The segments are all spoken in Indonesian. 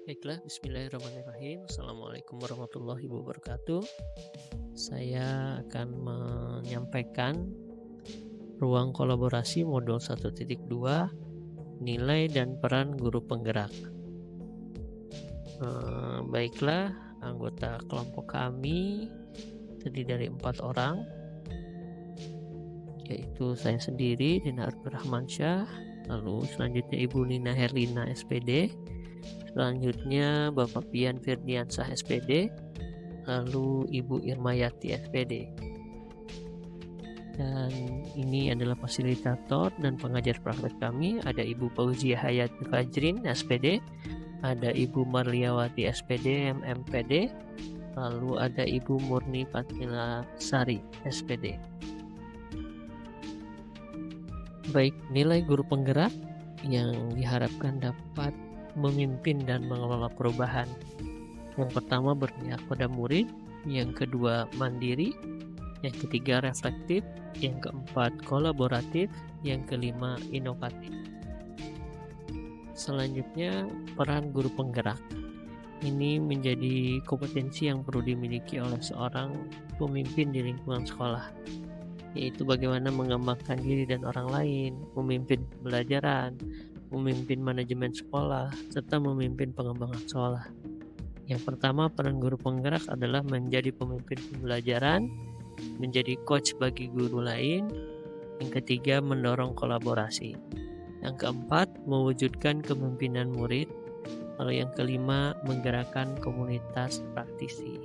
Baiklah, bismillahirrahmanirrahim. Assalamualaikum warahmatullahi wabarakatuh. Saya akan menyampaikan ruang kolaborasi modul 1.2, nilai dan peran guru penggerak. Baiklah, anggota kelompok kami terdiri dari 4 orang, yaitu saya sendiri, Dina Arfirrahmansyah, lalu selanjutnya Ibu Nina Herlina SPD, selanjutnya Bapak Pian Firdiansah SPD, lalu Ibu Irmayati SPD. Dan ini adalah fasilitator dan pengajar praktek kami. Ada Ibu Fauziah Hayati Fajrin SPD, ada Ibu Marliawati SPD MMPD, lalu ada Ibu Murni Fatmila Sari SPD. Baik, nilai guru penggerak yang diharapkan dapat memimpin dan mengelola perubahan. Yang pertama, berpihak pada murid. Yang kedua, mandiri. Yang ketiga, reflektif. Yang keempat, kolaboratif. Yang kelima, inovatif. Selanjutnya, peran guru penggerak. Ini menjadi kompetensi yang perlu dimiliki oleh seorang pemimpin di lingkungan sekolah, yaitu bagaimana mengembangkan diri dan orang lain, memimpin pembelajaran, memimpin manajemen sekolah, serta memimpin pengembangan sekolah. Yang pertama, peran guru penggerak adalah menjadi pemimpin pembelajaran, menjadi coach bagi guru lain. Yang ketiga, mendorong kolaborasi. Yang keempat, mewujudkan kepemimpinan murid. Lalu yang kelima, menggerakkan komunitas praktisi.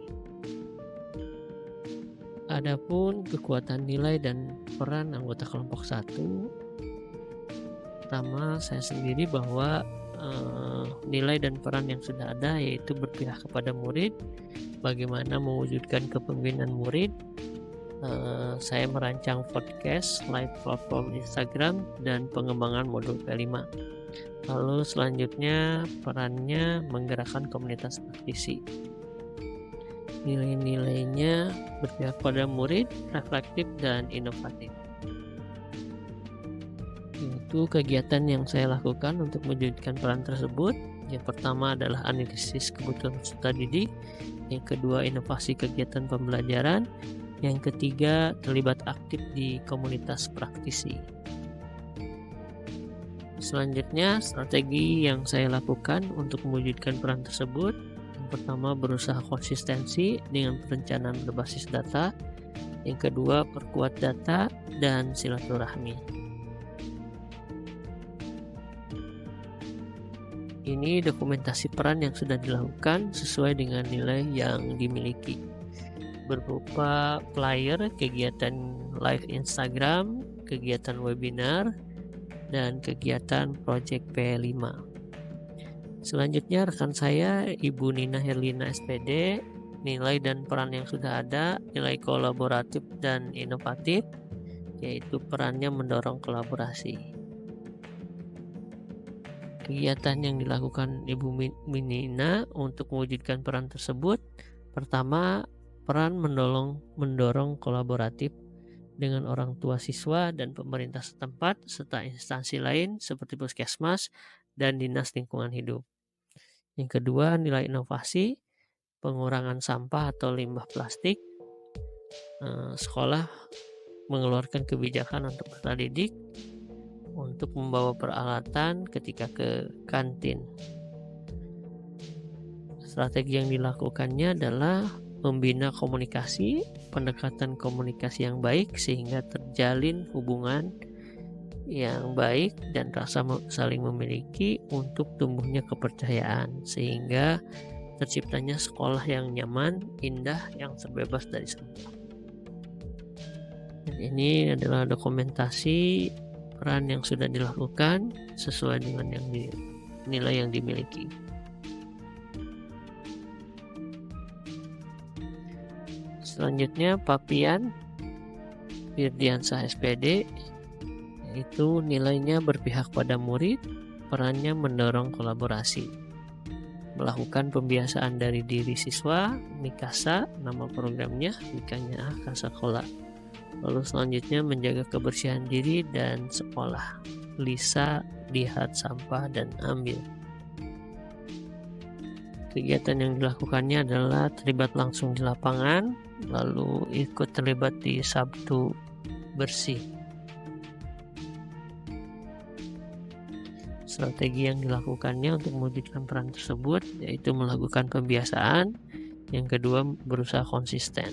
Adapun kekuatan nilai dan peran anggota kelompok 1, pertama saya sendiri bahwa nilai dan peran yang sudah ada yaitu berpihak kepada murid, bagaimana mewujudkan kepemimpinan murid. Saya merancang podcast, live platform Instagram, dan pengembangan modul P5. Lalu selanjutnya perannya menggerakkan komunitas praktisi. Nilai-nilainya berpihak pada murid, reflektif, dan inovatif. Itu kegiatan yang saya lakukan untuk mewujudkan peran tersebut. Yang pertama adalah analisis kebutuhan peserta didik. Yang kedua, inovasi kegiatan pembelajaran. Yang ketiga, terlibat aktif di komunitas praktisi. Selanjutnya, strategi yang saya lakukan untuk mewujudkan peran tersebut. Yang pertama, berusaha konsistensi dengan perencanaan berbasis data. Yang kedua, perkuat data dan silaturahmi. Ini dokumentasi peran yang sudah dilakukan sesuai dengan nilai yang dimiliki, berupa flyer, kegiatan live Instagram, kegiatan webinar, dan kegiatan project P5. Selanjutnya rekan saya Ibu Nina Herlina SPD, nilai dan peran yang sudah ada, nilai kolaboratif dan inovatif, yaitu perannya mendorong kolaborasi. Kegiatan yang dilakukan Ibu Nina untuk mewujudkan peran tersebut, pertama, peran mendorong kolaboratif dengan orang tua siswa dan pemerintah setempat serta instansi lain seperti puskesmas dan dinas lingkungan hidup. Yang kedua, nilai inovasi, pengurangan sampah atau limbah plastik. Sekolah mengeluarkan kebijakan untuk peserta didik untuk membawa peralatan ketika ke kantin. Strategi yang dilakukannya adalah membina komunikasi, pendekatan komunikasi yang baik sehingga terjalin hubungan yang baik dan rasa saling memiliki untuk tumbuhnya kepercayaan sehingga terciptanya sekolah yang nyaman, indah, yang terbebas dari sampah. Dan ini adalah dokumentasi peran yang sudah dilakukan sesuai dengan nilai yang dimiliki. Selanjutnya Pak Pian Firdiansah SPD, yaitu nilainya berpihak pada murid, perannya mendorong kolaborasi, melakukan pembiasaan dari diri siswa, Mikasa nama programnya, Mikanya Kasakola. Lalu selanjutnya menjaga kebersihan diri dan sekolah, Lisa lihat sampah dan ambil. Kegiatan yang dilakukannya adalah terlibat langsung di lapangan, lalu ikut terlibat di Sabtu Bersih. Strategi yang dilakukannya untuk mewujudkan peran tersebut yaitu melakukan pembiasaan, yang kedua berusaha konsisten.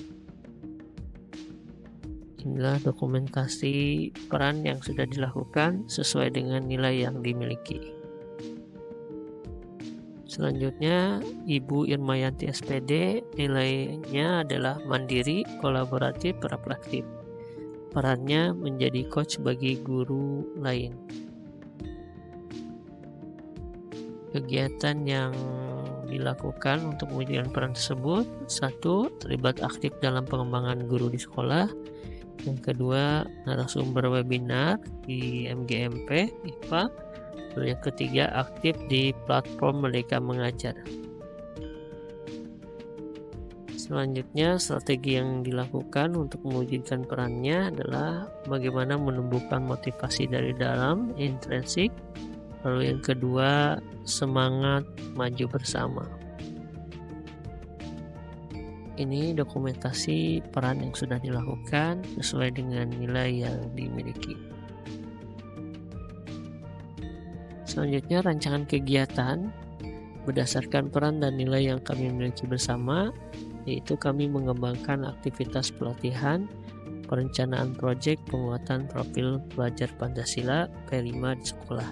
Inilah dokumentasi peran yang sudah dilakukan sesuai dengan nilai yang dimiliki. Selanjutnya, Ibu Irmayanti SPD, nilainya adalah mandiri, kolaboratif, reflektif. Perannya menjadi coach bagi guru lain. Kegiatan yang dilakukan untuk mewujudkan peran tersebut: 1. Terlibat aktif dalam pengembangan guru di sekolah. Yang kedua, narasumber webinar di MGMP IPA. Lalu yang ketiga, aktif di platform Merdeka Mengajar. Selanjutnya, strategi yang dilakukan untuk mewujudkan perannya adalah bagaimana menumbuhkan motivasi dari dalam, intrinsik. Lalu yang kedua, semangat maju bersama. Ini dokumentasi peran yang sudah dilakukan sesuai dengan nilai yang dimiliki. Selanjutnya, rancangan kegiatan berdasarkan peran dan nilai yang kami miliki bersama, yaitu kami mengembangkan aktivitas pelatihan, perencanaan proyek penguatan profil pelajar Pancasila P5 di sekolah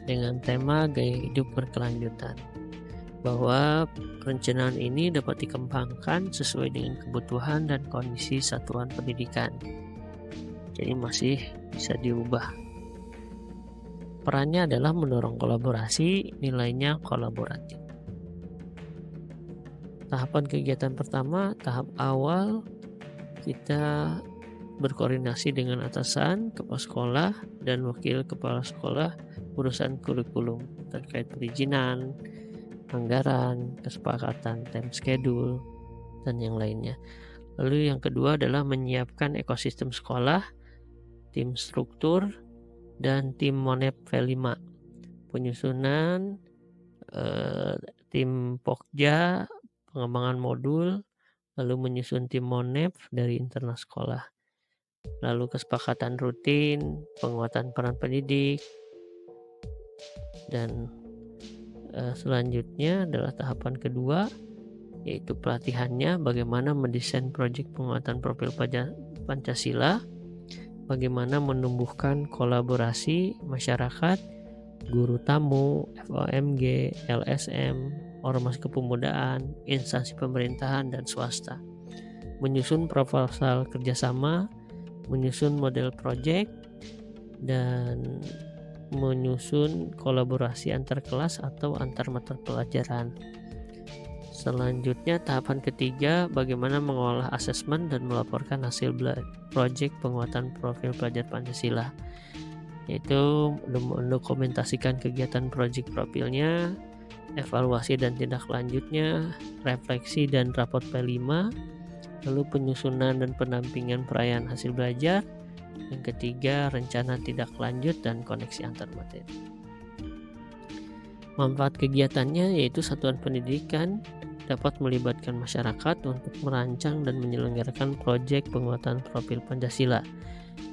dengan tema gaya hidup berkelanjutan, bahwa perencanaan ini dapat dikembangkan sesuai dengan kebutuhan dan kondisi satuan pendidikan, jadi masih bisa diubah. Perannya adalah mendorong kolaborasi, nilainya kolaboratif. Tahapan kegiatan pertama, tahap awal, kita berkoordinasi dengan atasan, kepala sekolah, dan wakil kepala sekolah urusan kurikulum terkait perizinan, anggaran, kesepakatan time schedule, dan yang lainnya. Lalu yang kedua adalah menyiapkan ekosistem sekolah, tim struktur, dan tim Monep V5, penyusunan tim Pokja, pengembangan modul, lalu menyusun tim Monep dari internal sekolah, lalu kesepakatan rutin, penguatan peran pendidik, dan selanjutnya adalah tahapan kedua, yaitu pelatihannya, bagaimana mendesain proyek penguatan profil Pancasila, bagaimana menumbuhkan kolaborasi masyarakat, guru tamu, FOMG, LSM, ormas kepemudaan, instansi pemerintahan, dan swasta. Menyusun proposal kerjasama, menyusun model proyek, dan menyusun kolaborasi antar kelas atau antar mata pelajaran. Selanjutnya, tahapan ketiga, bagaimana mengolah asesmen dan melaporkan hasil proyek penguatan profil pelajar Pancasila, yaitu mendokumentasikan kegiatan proyek profilnya, evaluasi dan tindak lanjutnya, refleksi dan rapot P5, lalu penyusunan dan pendampingan perayaan hasil belajar. Yang ketiga, rencana tindak lanjut dan koneksi antar materi. Manfaat kegiatannya yaitu satuan pendidikan dapat melibatkan masyarakat untuk merancang dan menyelenggarakan proyek penguatan profil Pancasila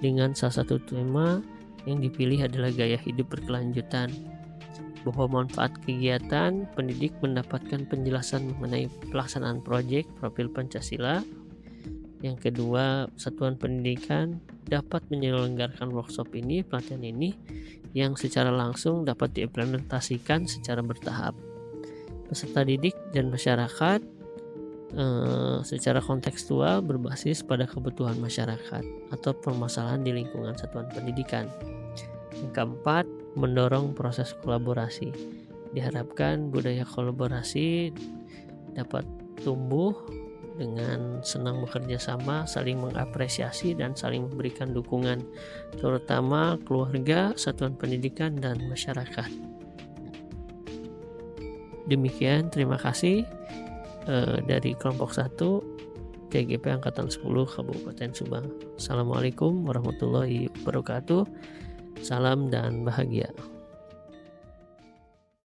dengan salah satu tema yang dipilih adalah gaya hidup berkelanjutan. Bahwa manfaat kegiatan, pendidik mendapatkan penjelasan mengenai pelaksanaan proyek profil Pancasila. Yang kedua, satuan pendidikan dapat menyelenggarakan workshop ini, pelatihan ini, yang secara langsung dapat diimplementasikan secara bertahap. Peserta didik dan masyarakat secara kontekstual berbasis pada kebutuhan masyarakat atau permasalahan di lingkungan satuan pendidikan. Yang keempat, mendorong proses kolaborasi. Diharapkan budaya kolaborasi dapat tumbuh dengan senang bekerja sama, saling mengapresiasi, dan saling memberikan dukungan, terutama keluarga, satuan pendidikan, dan masyarakat. Demikian, terima kasih dari kelompok 1 TGP Angkatan 10 Kabupaten Subang. Assalamualaikum warahmatullahi wabarakatuh. Salam dan bahagia.